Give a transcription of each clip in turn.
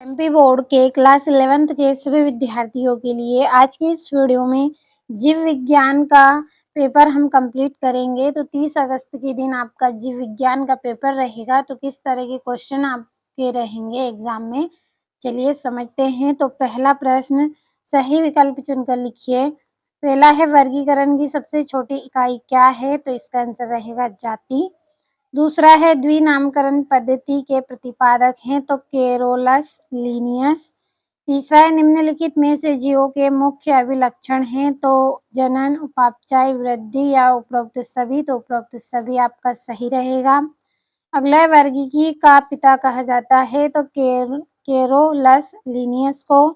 MP board के class 11th के सभी विद्यार्थियों के लिए आज के इस वीडियो में जीव विज्ञान का पेपर हम कंप्लीट करेंगे। तो 30 अगस्त के दिन आपका जीव विज्ञान का पेपर रहेगा। तो किस तरह के क्वेश्चन आपके रहेंगे एग्जाम में, चलिए समझते हैं। तो पहला प्रश्न, सही विकल्प चुनकर लिखिए। पहला है, वर्गीकरण की सबसे छोटी इकाई क्या है? तो इसका आंसर रहेगा जाति। दूसरा है, द्विनामकरण पद्धति के प्रतिपादक हैं तो केरोलस लिनियस। तीसरा है, निम्नलिखित में से जीवों के मुख्य अभिलक्षण हैं तो जनन, उपापचय, वृद्धि या उपरोक्त सभी। तो उपरोक्त सभी आपका सही रहेगा। अगला, वर्गीकी का पिता कहा जाता है तो केरोलस लिनियस को।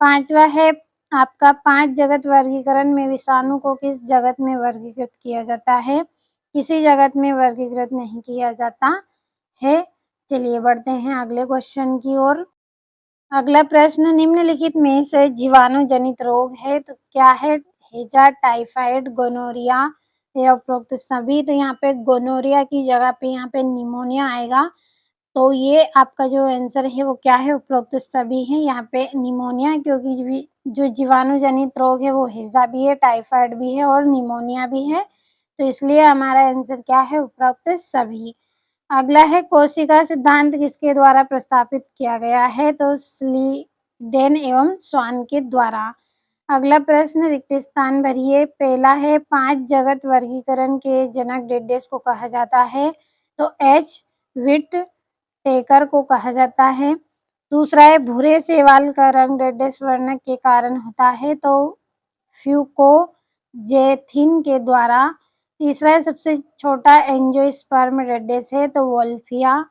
पांचवा है आपका, 5 जगत वर्गीकरण में विषाणु को किस जगत में वर्गीकृत किया जाता है? किसी जगत में वर्गीकृत नहीं किया जाता है। चलिए बढ़ते हैं अगले क्वेश्चन की ओर। अगला प्रश्न, निम्नलिखित में से जीवाणु जनित रोग है तो क्या है? हैजा, टाइफाइड, गोनोरिया या उपरोक्त सभी। तो यहाँ पे गोनोरिया की जगह पे यहाँ पे निमोनिया आएगा। तो ये आपका जो आंसर है वो क्या है? उपरोक्त सभी है। यहाँ पे निमोनिया, क्योंकि जो जीवाणु जनित रोग है वो हैजा भी है, टाइफाइड भी है और निमोनिया भी है। तो इसलिए हमारा आंसर क्या है? उपरोक्त सभी। अगला है, कोशिका सिद्धांत किसके द्वारा प्रस्तावित किया गया है? तो स्लीडेन एवं स्वान के द्वारा। अगला प्रश्न, रिक्त स्थान भरिए। पहला है, 5 जगत वर्गीकरण के जनक डेडेस को कहा जाता है तो एच विट टेकर को कहा जाता है। दूसरा है, भूरे शैवाल का रंग डेडेस वर्ण के कारण होता है तो फ्यूको जेथिन के द्वारा। तीसरा है, सबसे छोटा एंजियोस्पर्म रेडिस है तो वोल्फिया।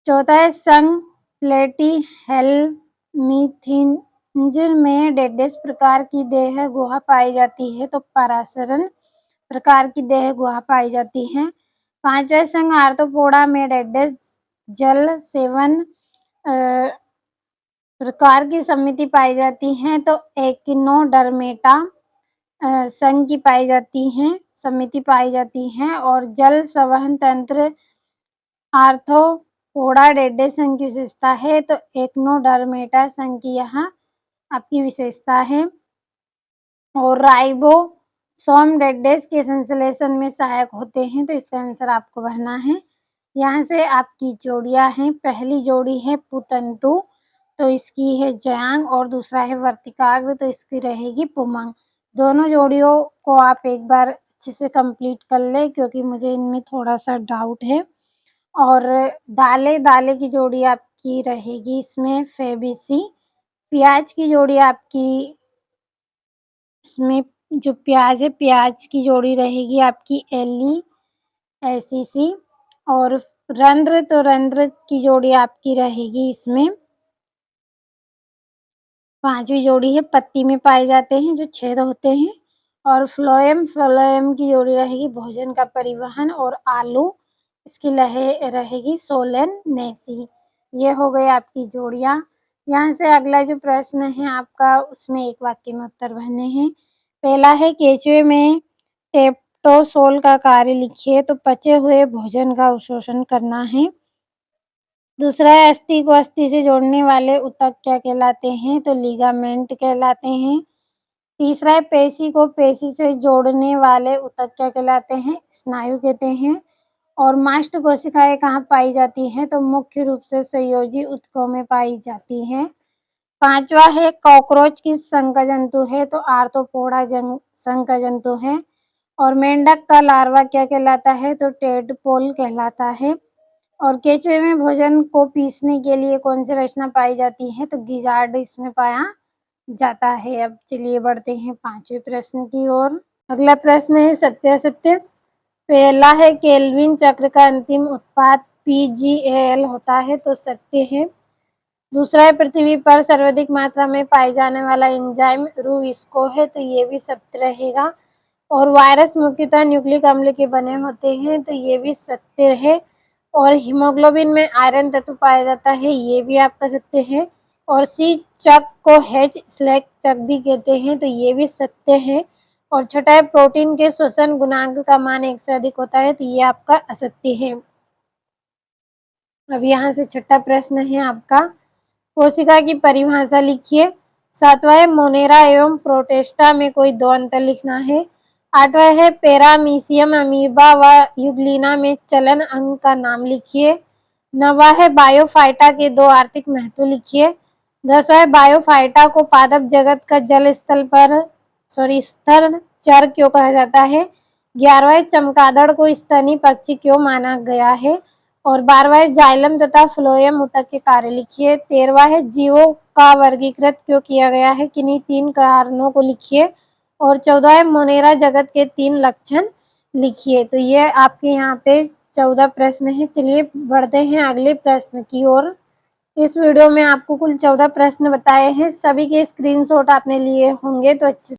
चौथा है, संघ प्लेटी हेलमिथिंज में डेडेस प्रकार की देह गुहा पाई जाती है तो पराशरन प्रकार की देह गुहा पाई जाती है। पांचवा, संघ आर्थ्रोपोडा में डेडेस जल सेवन प्रकार की समिति पाई जाती है तो एकिनोडर्मेटा संघ की पाई जाती हैं, समिति पाई जाती हैं। और जल संवहन तंत्र आर्थ्रोपोडा डेडेस संघ की विशेषता है तो एक्नोडर्मेटा संघ की यहाँ आपकी विशेषता है। और राइबोसोम डेडेस के संश्लेषण में सहायक होते हैं तो इसका आंसर आपको भरना है। यहाँ से आपकी जोड़ियां हैं। पहली जोड़ी है पुतंतु तो इसकी है जयांग और दूसरा है वर्तिकाग्र तो इसकी रहेगी पुमंग। दोनों जोड़ियों को आप एक बार अच्छे से कंप्लीट कर ले क्योंकि मुझे इनमें थोड़ा सा डाउट है। और दाले दाले की जोड़ी आपकी रहेगी इसमें फेबिसी। प्याज की जोड़ी आपकी इसमें जो प्याज है, प्याज की जोड़ी रहेगी आपकी एली एसीसी। और रंध्र तो रंध्र की जोड़ी आपकी रहेगी इसमें। पांचवी जोड़ी है, पत्ती में पाए जाते हैं जो छेद होते हैं। और फ्लोएम फ्लोएम की जोड़ी रहेगी भोजन का परिवहन। और आलू इसकी रहेगी सोलेन नेसी। ये हो गई आपकी जोड़ियां। यहाँ से अगला जो प्रश्न है आपका, उसमें एक वाक्य में उत्तर भरने हैं। पहला है, केचुए में टेप्टोसोल का कार्य लिखिए तो पचे हुए भोजन का अवशोषण करना है। दूसरा है, अस्थि को अस्थि से जोड़ने वाले ऊतक क्या कहलाते हैं? तो लिगामेंट कहलाते हैं। तीसरा है, पेशी को पेशी से जोड़ने वाले ऊतक क्या कहलाते हैं? स्नायु कहते हैं। और मास्ट कोशिकाएं कहाँ पाई जाती हैं? तो मुख्य रूप से संयोजी ऊतकों में पाई जाती हैं। पांचवा है, कॉकरोच किस संघ का जंतु है? तो आर्थ्रोपोडा संघ का जंतु है। और मेंढक का लार्वा क्या कहलाता है? तो टेडपोल कहलाता है। और केचुए में भोजन को पीसने के लिए कौन सी रचना पाई जाती है? तो गिजार्ड इसमें पाया जाता है। अब चलिए बढ़ते हैं 5वें प्रश्न की ओर। अगला प्रश्न है, सत्य असत्य। पहला है, केल्विन चक्र का अंतिम उत्पाद PgAl होता है तो सत्य है। दूसरा है, पृथ्वी पर सर्वाधिक मात्रा में पाए जाने वाला एंजाइम रूविस्को है तो ये भी सत्य रहेगा। और वायरस मुख्यतः न्यूक्लिक अम्ल के बने होते हैं तो ये भी सत्य है। और हीमोग्लोबिन में आयरन तत्व पाया जाता है, ये भी आपका सत्य है। और सी चक को हेच स्लैक चक भी कहते हैं तो ये भी सत्य है। और छठा है, प्रोटीन के श्वसन गुणांक का मान 1 से अधिक होता है तो ये आपका असत्य है। अब यहाँ से छठा प्रश्न है आपका, कोशिका की परिभाषा लिखिए। 7वां है मोनेरा एवं प्रोटेस्टा में कोई दो अंतर लिखना है। 8वां है पैरामीशियम अमीबा व यूग्लिना में चलन अंग का नाम लिखिए। 9वां है बायोफाइटा के दो आर्थिक महत्व लिखिए। 10वां है बायोफाइटा को पादप जगत का जल स्थल पर स्तर चर क्यों कहा जाता है। 11वां है चमगादड़ को स्तनी पक्षी क्यों माना गया है। और 12वां है जाइलम तथा फ्लोएम ऊतक के कार्य लिखिए। 13वां है जीवों का वर्गीकृत क्यों किया गया है, किन्हीं 3 कारणों को लिखिए। और 14 है मोनेरा जगत के 3 लक्षण लिखिए। तो ये आपके यहाँ पे 14 प्रश्न हैं। चलिए बढ़ते हैं अगले प्रश्न की ओर। इस वीडियो में आपको कुल 14 प्रश्न बताए हैं। सभी के स्क्रीनशॉट आपने लिए होंगे तो अच्छे